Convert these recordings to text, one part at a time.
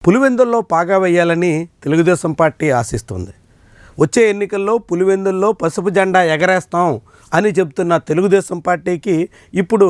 పులివెందుల్లో పాగా వేయాలని తెలుగుదేశం పార్టీ ఆశిస్తుంది. వచ్చే ఎన్నికల్లో పులివెందుల్లో పసుపు జెండా ఎగరేస్తాం అని చెప్తున్న తెలుగుదేశం పార్టీకి ఇప్పుడు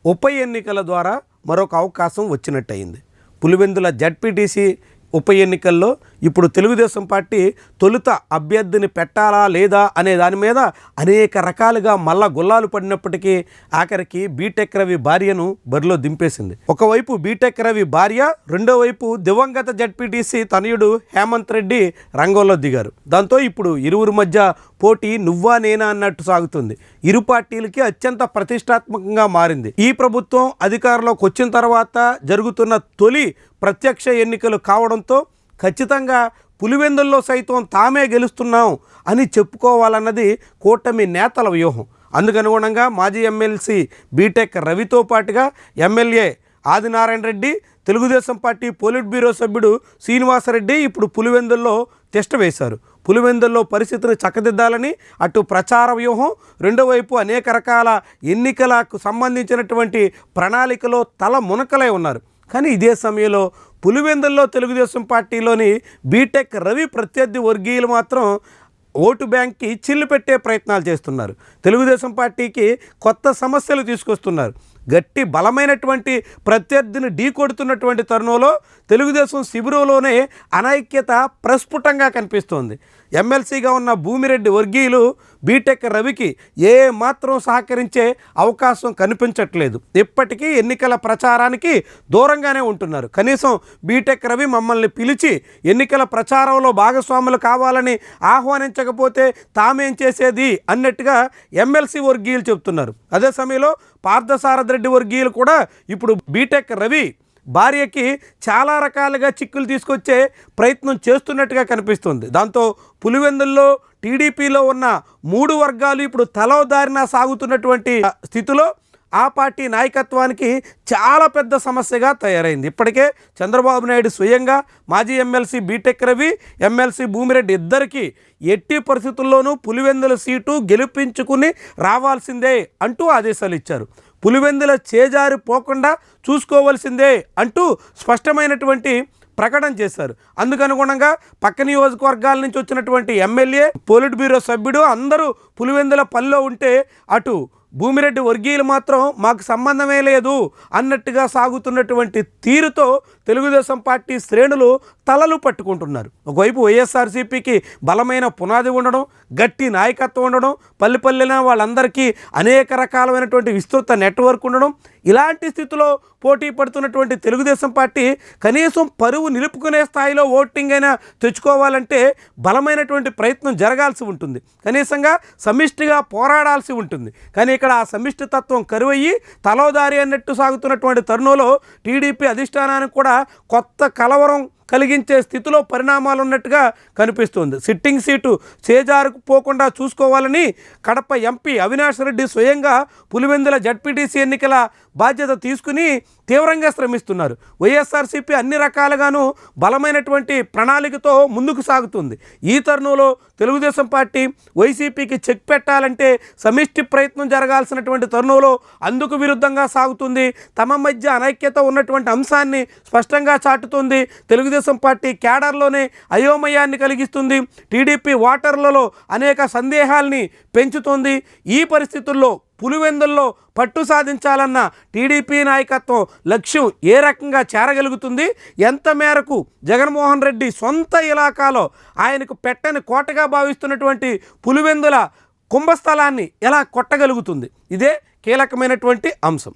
ఉప ఎన్నికల ద్వారా మరొక అవకాశం వచ్చినట్టయింది. పులివెందుల జడ్పీటీసీ ఉప ఎన్నికల్లో ఇప్పుడు తెలుగుదేశం పార్టీ తొలుత అభ్యర్థిని పెట్టాలా లేదా అనే దాని మీద అనేక రకాలుగా మళ్ళా గుల్లాలు పడినప్పటికీ ఆఖరికి బీటెక్ రవి భార్యను బరిలో దింపేసింది. ఒకవైపు బీటెక్ రవి భార్య, రెండో వైపు దివంగత జడ్పీటీసీ తనయుడు హేమంత్ రెడ్డి రంగంలో దిగారు. దాంతో ఇప్పుడు ఇరువురి మధ్య పోటీ నువ్వా నేనా అన్నట్టు సాగుతుంది. ఇరు పార్టీలకి అత్యంత ప్రతిష్టాత్మకంగా మారింది. ఈ ప్రభుత్వం అధికారంలోకి వచ్చిన తర్వాత జరుగుతున్న తొలి ప్రత్యక్ష ఎన్నికలు కావడంతో ఖచ్చితంగా పులివెందుల్లో సైతం తామే గెలుస్తున్నాం అని చెప్పుకోవాలన్నది కూటమి నేతల వ్యూహం. అందుకనుగుణంగా మాజీ ఎమ్మెల్సీ బీటెక్ రవితో పాటుగా MLA Adinarayana Reddy, Telugu Desam party polit bureau సభ్యుడు శ్రీనివాసరెడ్డి ఇప్పుడు పులివెందుల్లో తిష్ట వేశారు. పులివెందుల్లో పరిస్థితిని చక్కదిద్దాలని అటు ప్రచార వ్యూహం, రెండో వైపు అనేక రకాల ఎన్నికలకు సంబంధించినటువంటి ప్రణాళికలో తల మునకలై ఉన్నారు. కానీ ఇదే సమయంలో పులివెందుల్లో తెలుగుదేశం పార్టీలోని బీటెక్ రవి ప్రత్యర్థి వర్గీయులు మాత్రం ఓటు బ్యాంక్కి చిల్లు పెట్టే ప్రయత్నాలు చేస్తున్నారు. తెలుగుదేశం పార్టీకి కొత్త సమస్యలు తీసుకొస్తున్నారు. గట్టి బలమైనటువంటి ప్రత్యర్థిని ఢీకొడుతున్నటువంటి తరుణంలో తెలుగుదేశం శిబిరంలోనే అనైక్యత ప్రస్ఫుటంగా కనిపిస్తోంది. ఎమ్మెల్సీగా ఉన్న భూమిరెడ్డి వర్గీయులు బీటెక్ రవికి ఏ మాత్రం సహకరించే అవకాశం కనిపించట్లేదు. ఇప్పటికీ ఎన్నికల ప్రచారానికి దూరంగానే ఉంటున్నారు. కనీసం బీటెక్ రవి మమ్మల్ని పిలిచి ఎన్నికల ప్రచారంలో భాగస్వాములు కావాలని ఆహ్వానించకపోతే తామేం చేసేది అన్నట్టుగా ఎమ్మెల్సీ వర్గీయులు చెప్తున్నారు. అదే సమయంలో పార్థసారథి వర్గీయులు కూడా ఇప్పుడు బీటెక్ రవి భార్యకి చాలా రకాలుగా చిక్కులు తీసుకొచ్చే ప్రయత్నం చేస్తున్నట్టుగా కనిపిస్తుంది. దాంతో పులివెందుల్లో టీడీపీలో ఉన్న 3 వర్గాలు ఇప్పుడు తలోదారిన సాగుతున్నటువంటి స్థితిలో ఆ పార్టీ నాయకత్వానికి చాలా పెద్ద సమస్యగా తయారైంది. ఇప్పటికే చంద్రబాబు నాయుడు స్వయంగా మాజీ MLC BTech Ravi, MLC Bhumireddy ఇద్దరికీ ఎట్టి పరిస్థితుల్లోనూ పులివెందుల సీటు గెలిపించుకుని రావాల్సిందే అంటూ ఆదేశాలు ఇచ్చారు. పులివెందుల చేజారి పోకుండా చూసుకోవాల్సిందే అంటూ స్పష్టమైనటువంటి ప్రకటన చేశారు. అందుకనుగుణంగా పక్క నియోజకవర్గాల నుంచి వచ్చినటువంటి ఎమ్మెల్యే, పోలిట్ బ్యూరో సభ్యుడు అందరూ పులివెందుల పనిలో ఉంటే అటు భూమిరెడ్డి వర్గీయులు మాత్రం మాకు సంబంధమే లేదు అన్నట్టుగా సాగుతున్నటువంటి తీరుతో తెలుగుదేశం పార్టీ శ్రేణులు తలలు పట్టుకుంటున్నారు. ఒకవైపు వైఎస్ఆర్సీపీకి బలమైన పునాది ఉండడం, గట్టి నాయకత్వం ఉండడం, పల్లెపల్లెన వాళ్ళందరికీ అనేక రకాలైనటువంటి విస్తృత నెట్వర్క్ ఉండడం, ఇలాంటి స్థితిలో పోటీ పడుతున్నటువంటి తెలుగుదేశం పార్టీ కనీసం పరువు నిలుపుకునే స్థాయిలో ఓటింగ్ అయినా తెచ్చుకోవాలంటే బలమైనటువంటి ప్రయత్నం జరగాల్సి ఉంటుంది. కనీసంగా సమిష్టిగా పోరాడాల్సి ఉంటుంది. కానీ ఇక్కడ ఆ సమిష్టి తత్వం కరువయ్యి తలోదారి అన్నట్టు సాగుతున్నటువంటి తరుణంలో టీడీపీ అధిష్టానానికి కూడా కొత్త కలవరం కలిగించే స్థితిలో పరిణామాలు ఉన్నట్టుగా కనిపిస్తుంది. సిట్టింగ్ సీటు చేజారుకు పోకుండా చూసుకోవాలని కడప ఎంపీ అవినాష్ రెడ్డి స్వయంగా పులివెందుల జడ్పీటీసీ ఎన్నికల బాధ్యత తీసుకుని తీవ్రంగా శ్రమిస్తున్నారు. వైఎస్ఆర్సీపీ అన్ని రకాలుగాను బలమైనటువంటి ప్రణాళికతో ముందుకు సాగుతుంది. ఈ తరుణంలో తెలుగుదేశం పార్టీ వైసీపీకి చెక్ పెట్టాలంటే సమిష్టి ప్రయత్నం జరగాల్సినటువంటి తరుణంలో అందుకు విరుద్ధంగా సాగుతుంది. తమ మధ్య అనైక్యత ఉన్నటువంటి అంశాన్ని స్పష్టంగా చాటుతుంది. తెలుగుదేశం పార్టీ క్యాడర్లోనే అయోమయాన్ని కలిగిస్తుంది. టీడీపీ ఓటర్లలో అనేక సందేహాల్ని పెంచుతుంది. ఈ పరిస్థితుల్లో పులివెందుల్లో పట్టు సాధించాలన్న టీడీపీ నాయకత్వం లక్ష్యం ఏ రకంగా చేరగలుగుతుంది, ఎంత మేరకు జగన్మోహన్ రెడ్డి సొంత ఇలాకాలో ఆయనకు పెట్టని కోటగా భావిస్తున్నటువంటి పులివెందుల కుంభస్థలాన్ని ఎలా కొట్టగలుగుతుంది, ఇదే కీలకమైనటువంటి అంశం.